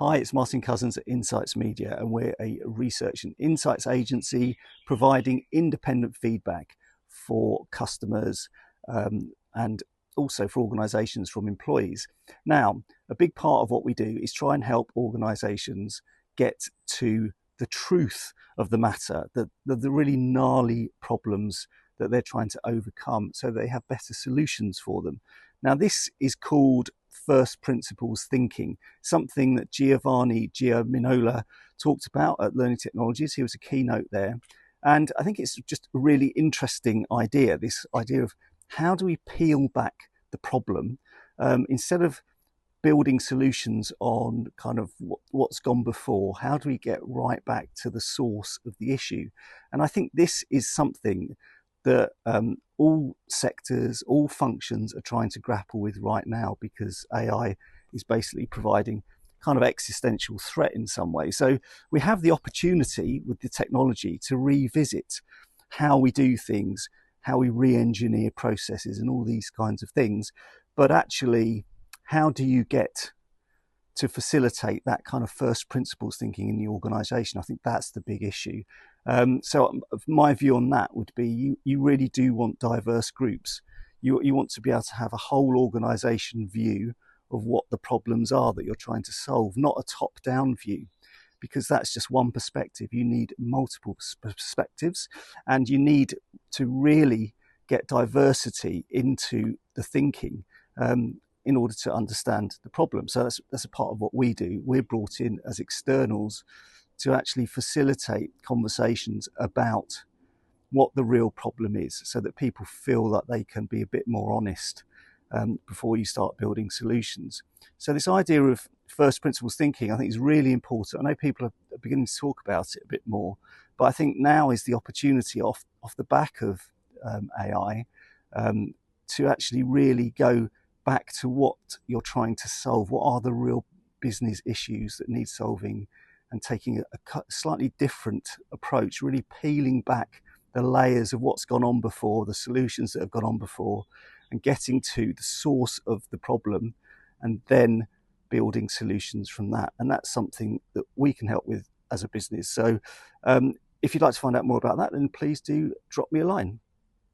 Hi, it's Martin Couzins at Insights Media, and we're a research and insights agency providing independent feedback for customers and also for organisations from employees. Now, a big part of what we do is try and help organisations get to the truth of the matter, the really gnarly problems that they're trying to overcome so they have better solutions for them. Now, this is called first principles thinking, something that Giovanni Giaminola talked about at Learning Technologies. He was a keynote there. And I think it's just a really interesting idea, this idea of how do we peel back the problem instead of building solutions on kind of what's gone before, how do we get right back to the source of the issue? And I think this is something that all sectors, all functions are trying to grapple with right now, because AI is basically providing kind of existential threat in some way. So we have the opportunity with the technology to revisit how we do things, how we re-engineer processes and all these kinds of things. But actually, how do you get to facilitate that kind of first principles thinking in the organisation? I think that's the big issue. So my view on that would be you really do want diverse groups. You want to be able to have a whole organisation view of what the problems are that you're trying to solve, not a top-down view, because that's just one perspective. You need multiple perspectives, and you need to really get diversity into the thinking in order to understand the problem. So that's a part of what we do. We're brought in as externals to actually facilitate conversations about what the real problem is, so that people feel that they can be a bit more honest before you start building solutions. So this idea of first principles thinking, I think, is really important. I know people are beginning to talk about it a bit more, but I think now is the opportunity off the back of AI to actually really go back to what you're trying to solve. What are the real business issues that need solving, and taking a slightly different approach, really peeling back the layers of what's gone on before, the solutions that have gone on before, and getting to the source of the problem, and then building solutions from that. And that's something that we can help with as a business. So if you'd like to find out more about that, then please do drop me a line.